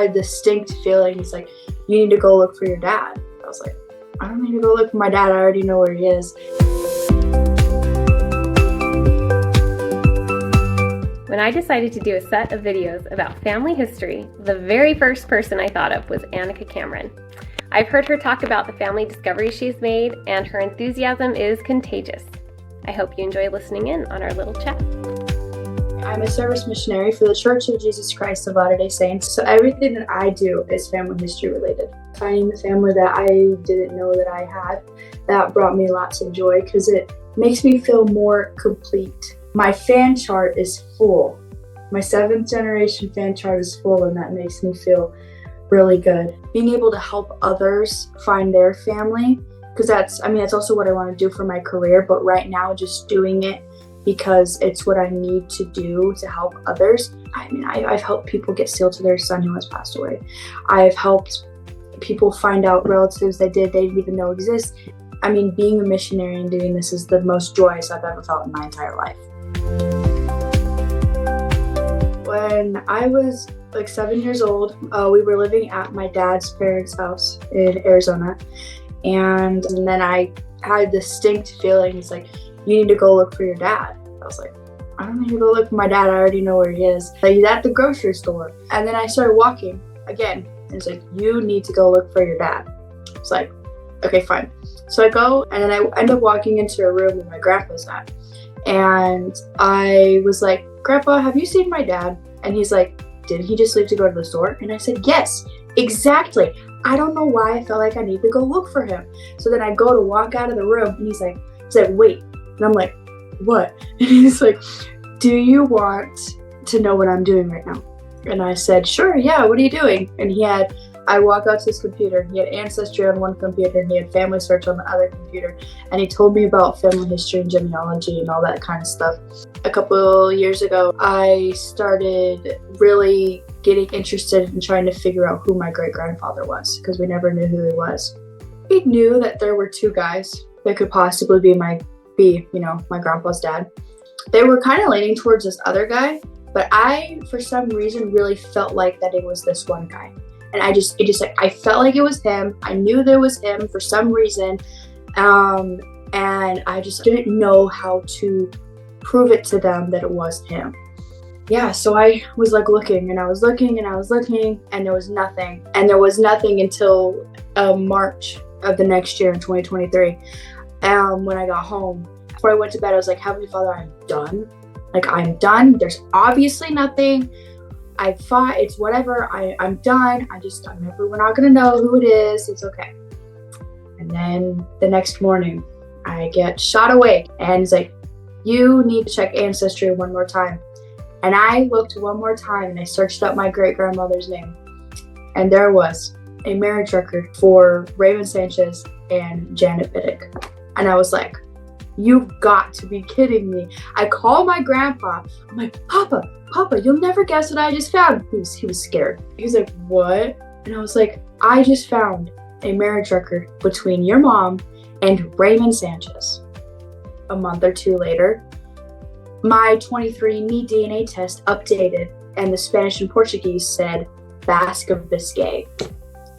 had distinct feelings like, you need to go look for your dad. I was like, I don't need to go look for my dad. I already know where he is. When I decided to do a set of videos about family history, the very first person I thought of was Annica Cameron. I've heard her talk about the family discoveries she's made, and her enthusiasm is contagious. I hope you enjoy listening in on our little chat. I'm a service missionary for the Church of Jesus Christ of Latter-day Saints, so everything that I do is family history related. Finding the family that I didn't know that I had, that brought me lots of joy because it makes me feel more complete. My fan chart is full. My 7th generation fan chart is full, and that makes me feel really good. Being able to help others find their family, because that's also what I want to do for my career, but right now just doing it because it's what I need to do to help others. I've helped people get sealed to their son who has passed away. I've helped people find out relatives they didn't even know exist. Being a missionary and doing this is the most joyous I've ever felt in my entire life. When I was like 7 years old, we were living at my dad's parents' house in Arizona. And then I had distinct feelings like, you need to go look for your dad. I was like, I don't need to go look for my dad. I already know where he is. Like, he's at the grocery store. And then I started walking again. And it's like, you need to go look for your dad. It's like, okay, fine. So I go, and then I end up walking into a room where my grandpa's at. And I was like, Grandpa, have you seen my dad? And he's like, didn't he just leave to go to the store? And I said, yes, exactly. I don't know why I felt like I need to go look for him. So then I go to walk out of the room, and he's like, wait. And I'm like, what? And he's like, do you want to know what I'm doing right now? And I said, sure, yeah, what are you doing? And I walk out to his computer. He had Ancestry on one computer, and he had Family Search on the other computer. And he told me about family history and genealogy and all that kind of stuff. A couple years ago, I started really getting interested in trying to figure out who my great-grandfather was, because we never knew who he was. We knew that there were 2 guys that could possibly be my grandpa's dad. They were kind of leaning towards this other guy, but I, for some reason, really felt like that it was this one guy. And I felt like it was him. I knew there was him for some reason. And I just didn't know how to prove it to them that it was him. Yeah, so I was like looking, and I was looking, and I was looking, and there was nothing. And there was nothing until March of the next year in 2023. When I got home, before I went to bed, I was like, Heavenly Father, I'm done. Like, I'm done. There's obviously nothing. I fought. It's whatever. I'm done. We're not going to know who it is. It's okay. And then the next morning, I get shot awake, and it's like, you need to check Ancestry one more time. And I looked one more time, and I searched up my great-grandmother's name. And there was a marriage record for Raymond Sanchez and Janet Biddick. And I was like, you've got to be kidding me. I call my grandpa. I'm like, Papa, you'll never guess what I just found. He was scared. He was like, what? And I was like, I just found a marriage record between your mom and Raymond Sanchez. A month or 2 later, my 23andMe DNA test updated, and the Spanish and Portuguese said Basque of Biscay.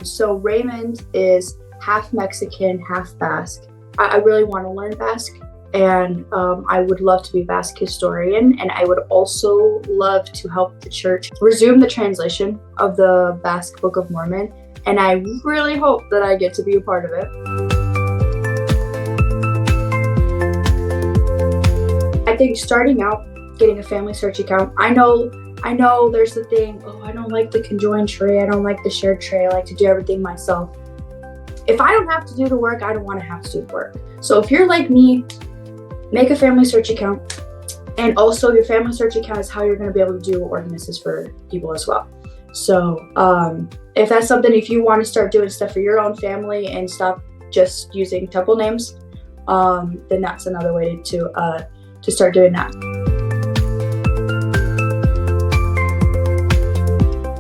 So Raymond is half Mexican, half Basque. I really want to learn Basque, and I would love to be a Basque historian, and I would also love to help the church resume the translation of the Basque Book of Mormon, and I really hope that I get to be a part of it. I think starting out, getting a family search account, I know there's the thing, I don't like the conjoined tray, I don't like the shared tray, I like to do everything myself. If I don't have to do the work, I don't want to have to do the work. So if you're like me, make a family search account. And also your family search account is how you're going to be able to do ordinances for people as well. So if that's something, if you want to start doing stuff for your own family and stop just using temple names, then that's another way to start doing that.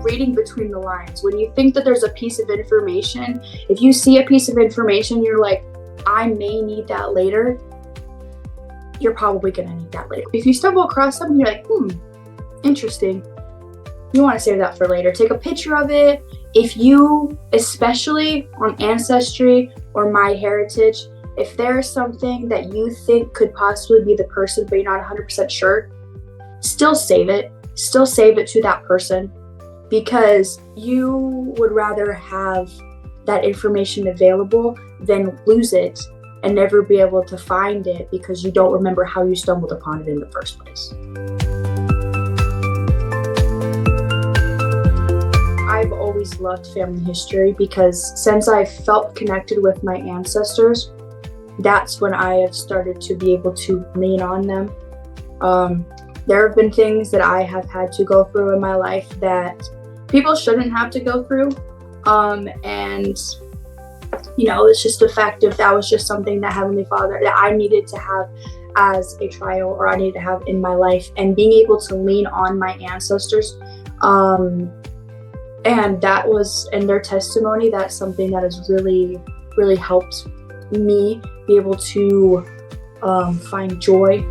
Reading between the lines. When you think that there's a piece of information, if you see a piece of information, you're like, I may need that later, you're probably going to need that later. If you stumble across something, you're like, interesting. you want to save that for later. Take a picture of it. If you, especially on Ancestry or MyHeritage, if there's something that you think could possibly be the person, but you're not 100% sure, still save it. Still save it to that person, because you would rather have that information available than lose it and never be able to find it because you don't remember how you stumbled upon it in the first place. I've always loved family history because since I felt connected with my ancestors, that's when I have started to be able to lean on them. There have been things that I have had to go through in my life that people shouldn't have to go through. And, you know, it's just the fact of that was just something that Heavenly Father, that I needed to have as a trial, or I needed to have in my life, and being able to lean on my ancestors. And that was, in their testimony, that's something that has really, really helped me be able to find joy.